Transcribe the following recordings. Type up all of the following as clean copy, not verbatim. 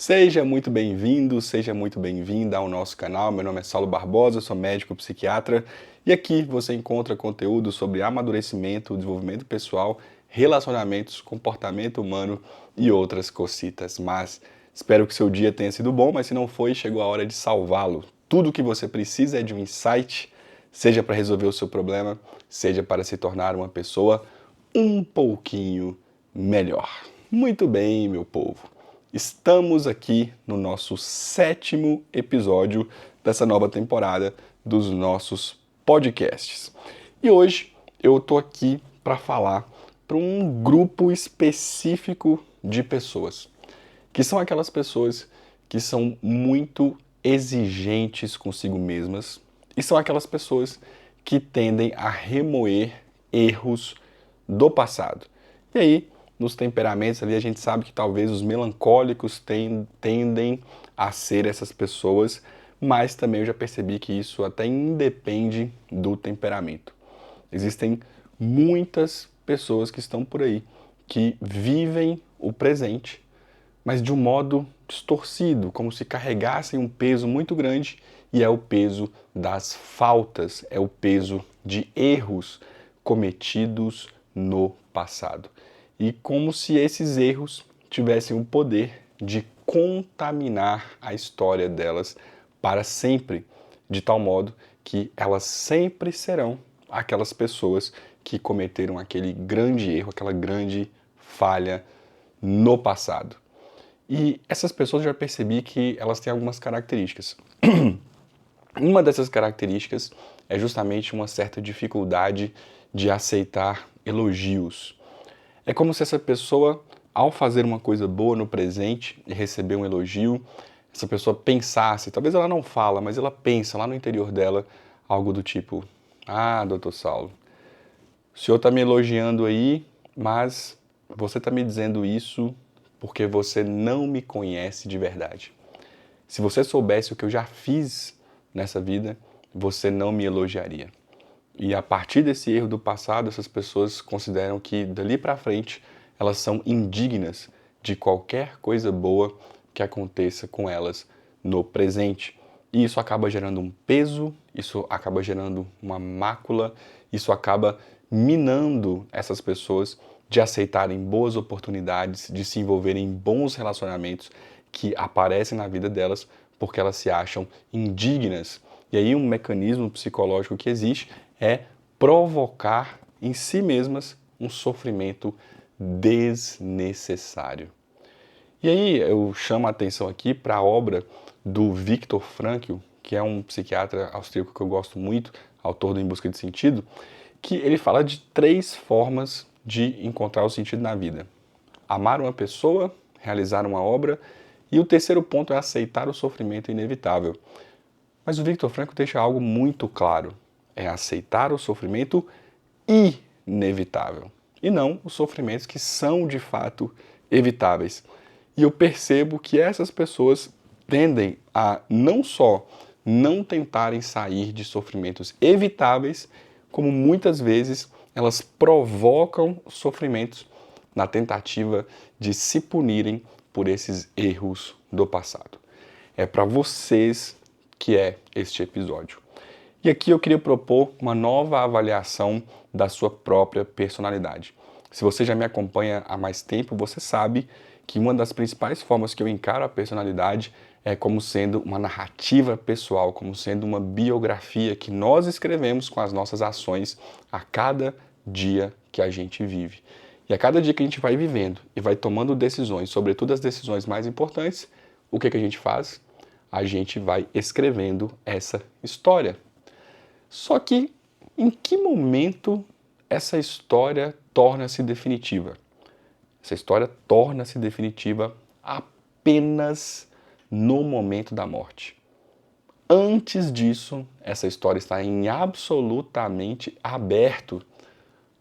Seja muito bem-vindo, seja muito bem-vinda ao nosso canal. Meu nome é Saulo Barbosa, sou médico psiquiatra e aqui você encontra conteúdo sobre amadurecimento, desenvolvimento pessoal, relacionamentos, comportamento humano e outras cocitas. Mas espero que seu dia tenha sido bom, mas se não foi, chegou a hora de salvá-lo. Tudo o que você precisa é de um insight, seja para resolver o seu problema, seja para se tornar uma pessoa um pouquinho melhor. Muito bem, meu povo. Estamos aqui no nosso 7º episódio dessa nova temporada dos nossos podcasts. E hoje eu tô aqui para falar para um grupo específico de pessoas, que são aquelas pessoas que são muito exigentes consigo mesmas e são aquelas pessoas que tendem a remoer erros do passado. E aí, nos temperamentos ali, a gente sabe que talvez os melancólicos tendem a ser essas pessoas, mas também eu já percebi que isso até independe do temperamento. Existem muitas pessoas que estão por aí que vivem o presente, mas de um modo distorcido, como se carregassem um peso muito grande, e é o peso das faltas, é o peso de erros cometidos no passado. E como se esses erros tivessem o poder de contaminar a história delas para sempre, de tal modo que elas sempre serão aquelas pessoas que cometeram aquele grande erro, aquela grande falha no passado. E essas pessoas eu já percebi que elas têm algumas características. Uma dessas características é justamente uma certa dificuldade de aceitar elogios. É como se essa pessoa, ao fazer uma coisa boa no presente e receber um elogio, essa pessoa pensasse, talvez ela não fala, mas ela pensa lá no interior dela algo do tipo: ah, doutor Saulo, o senhor está me elogiando aí, mas você está me dizendo isso porque você não me conhece de verdade. Se você soubesse o que eu já fiz nessa vida, você não me elogiaria. E a partir desse erro do passado, essas pessoas consideram que dali para frente elas são indignas de qualquer coisa boa que aconteça com elas no presente. E isso acaba gerando um peso, isso acaba gerando uma mácula, isso acaba minando essas pessoas de aceitarem boas oportunidades, de se envolverem em bons relacionamentos que aparecem na vida delas porque elas se acham indignas. E aí um mecanismo psicológico que existe é provocar em si mesmas um sofrimento desnecessário. E aí eu chamo a atenção aqui para a obra do Viktor Frankl, que é um psiquiatra austríaco que eu gosto muito, autor do Em Busca de Sentido, que ele fala de 3 formas de encontrar o sentido na vida: amar uma pessoa, realizar uma obra, e o terceiro ponto é aceitar o sofrimento inevitável. Mas o Viktor Frankl deixa algo muito claro: é aceitar o sofrimento inevitável, e não os sofrimentos que são de fato evitáveis. E eu percebo que essas pessoas tendem a não só não tentarem sair de sofrimentos evitáveis, como muitas vezes elas provocam sofrimentos na tentativa de se punirem por esses erros do passado. É para vocês que é este episódio. E aqui eu queria propor uma nova avaliação da sua própria personalidade. Se você já me acompanha há mais tempo, você sabe que uma das principais formas que eu encaro a personalidade é como sendo uma narrativa pessoal, como sendo uma biografia que nós escrevemos com as nossas ações a cada dia que a gente vive. E a cada dia que a gente vai vivendo e vai tomando decisões, sobretudo as decisões mais importantes, o que a gente faz? A gente vai escrevendo essa história. Só que em que momento essa história torna-se definitiva? Essa história torna-se definitiva apenas no momento da morte. Antes disso, essa história está em absolutamente aberto.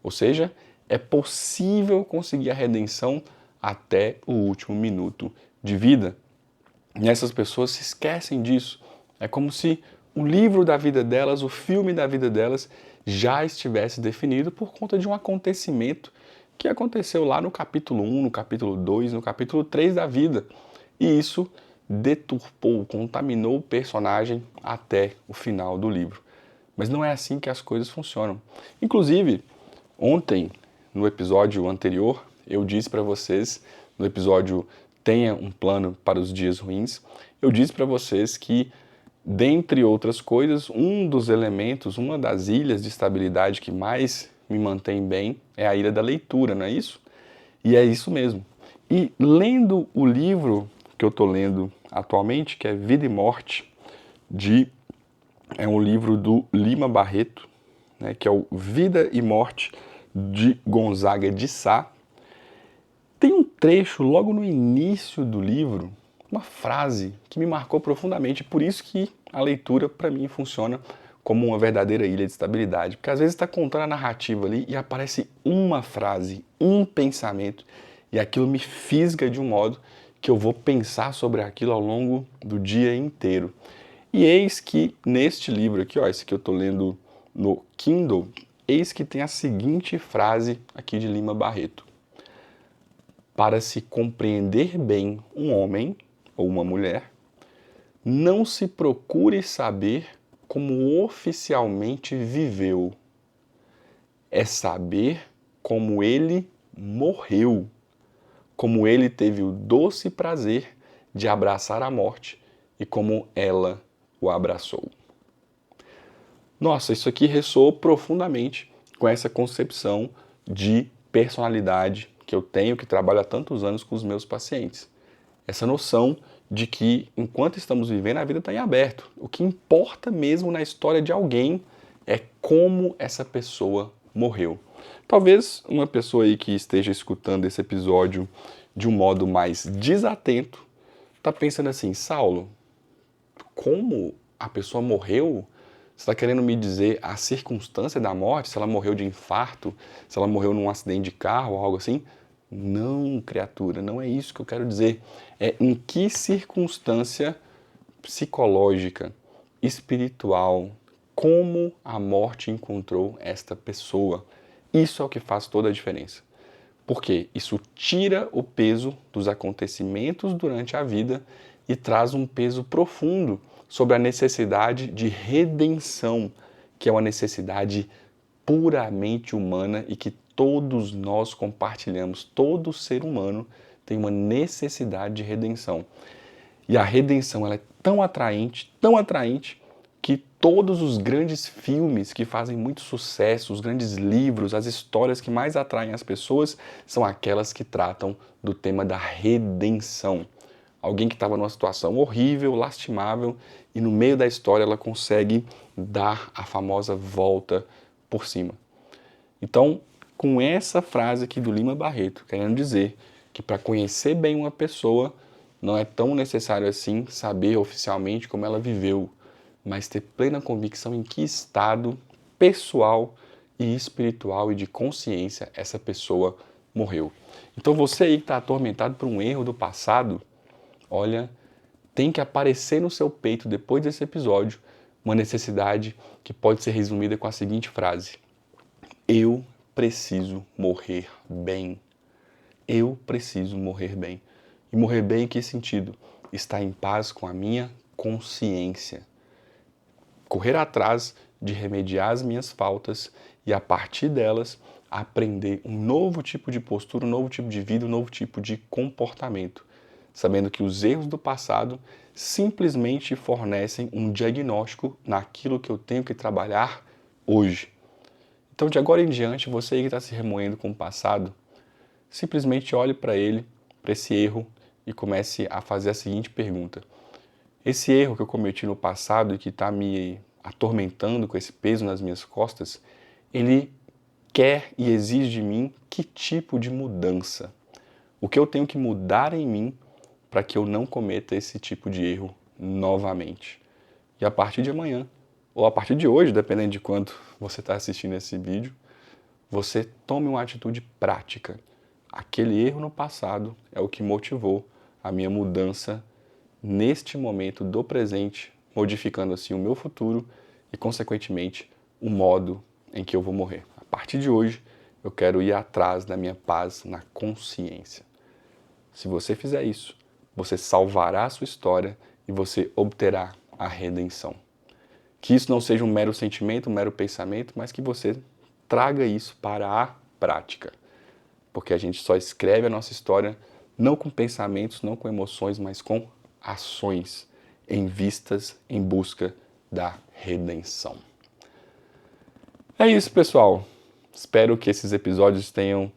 Ou seja, é possível conseguir a redenção até o último minuto de vida. E essas pessoas se esquecem disso. É como se o livro da vida delas, o filme da vida delas, já estivesse definido por conta de um acontecimento que aconteceu lá no capítulo 1, no capítulo 2, no capítulo 3 da vida. E isso deturpou, contaminou o personagem até o final do livro. Mas não é assim que as coisas funcionam. Inclusive, ontem, no episódio anterior, eu disse para vocês, no episódio Tenha um Plano para os Dias Ruins, eu disse para vocês que, dentre outras coisas, um dos elementos, uma das ilhas de estabilidade que mais me mantém bem é a ilha da leitura, não é isso? E é isso mesmo. E lendo o livro que eu estou lendo atualmente, que é Vida e Morte, é um livro do Lima Barreto, né, que é o Vida e Morte de Gonzaga de Sá. Tem um trecho logo no início do livro, uma frase que me marcou profundamente, por isso que a leitura para mim funciona como uma verdadeira ilha de estabilidade, porque às vezes está contando a narrativa ali e aparece uma frase, um pensamento, e aquilo me fisga de um modo que eu vou pensar sobre aquilo ao longo do dia inteiro. E eis que neste livro aqui, ó, esse que eu estou lendo no Kindle, eis que tem a seguinte frase aqui de Lima Barreto: para se compreender bem um homem ou uma mulher, não se procure saber como oficialmente viveu, é saber como ele morreu, como ele teve o doce prazer de abraçar a morte e como ela o abraçou. Nossa, isso aqui ressoou profundamente com essa concepção de personalidade que eu tenho, que trabalho há tantos anos com os meus pacientes. Essa noção de que, enquanto estamos vivendo, a vida está em aberto. O que importa mesmo na história de alguém é como essa pessoa morreu. Talvez uma pessoa aí que esteja escutando esse episódio de um modo mais desatento está pensando assim: Saulo, como a pessoa morreu? Você está querendo me dizer a circunstância da morte? Se ela morreu de infarto? Se ela morreu num acidente de carro ou algo assim? Não, criatura, não é isso que eu quero dizer. É em que circunstância psicológica, espiritual, como a morte encontrou esta pessoa. Isso é o que faz toda a diferença. Porque isso tira o peso dos acontecimentos durante a vida e traz um peso profundo sobre a necessidade de redenção, que é uma necessidade puramente humana e que todos nós compartilhamos. Todo ser humano tem uma necessidade de redenção. E a redenção ela é tão atraente, que todos os grandes filmes que fazem muito sucesso, os grandes livros, as histórias que mais atraem as pessoas são aquelas que tratam do tema da redenção. Alguém que estava numa situação horrível, lastimável, e no meio da história ela consegue dar a famosa volta por cima. Então, com essa frase aqui do Lima Barreto, querendo dizer que para conhecer bem uma pessoa, não é tão necessário assim saber oficialmente como ela viveu, mas ter plena convicção em que estado pessoal e espiritual e de consciência essa pessoa morreu. Então você aí que está atormentado por um erro do passado, olha, tem que aparecer no seu peito depois desse episódio uma necessidade que pode ser resumida com a seguinte frase: eu preciso morrer bem. Eu preciso morrer bem. E morrer bem em que sentido? Estar em paz com a minha consciência. Correr atrás de remediar as minhas faltas e, a partir delas, aprender um novo tipo de postura, um novo tipo de vida, um novo tipo de comportamento. Sabendo que os erros do passado simplesmente fornecem um diagnóstico naquilo que eu tenho que trabalhar hoje. Então, de agora em diante, você aí que está se remoendo com o passado, simplesmente olhe para ele, para esse erro, e comece a fazer a seguinte pergunta: esse erro que eu cometi no passado e que está me atormentando com esse peso nas minhas costas, ele quer e exige de mim que tipo de mudança? O que eu tenho que mudar em mim para que eu não cometa esse tipo de erro novamente? E a partir de amanhã, ou a partir de hoje, dependendo de quanto você está assistindo esse vídeo, você tome uma atitude prática. Aquele erro no passado é o que motivou a minha mudança neste momento do presente, modificando assim o meu futuro e, consequentemente, o modo em que eu vou morrer. A partir de hoje, eu quero ir atrás da minha paz na consciência. Se você fizer isso, você salvará a sua história e você obterá a redenção. Que isso não seja um mero sentimento, um mero pensamento, mas que você traga isso para a prática. Porque a gente só escreve a nossa história não com pensamentos, não com emoções, mas com ações em vistas, em busca da redenção. É isso, pessoal. Espero que esses episódios estejam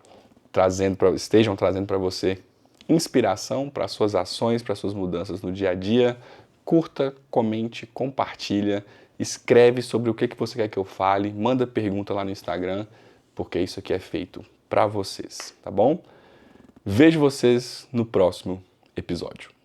trazendo para você inspiração para suas ações, para suas mudanças no dia a dia. Curta, comente, compartilha, escreve sobre o que você quer que eu fale, manda pergunta lá no Instagram, porque isso aqui é feito para vocês, tá bom? Vejo vocês no próximo episódio.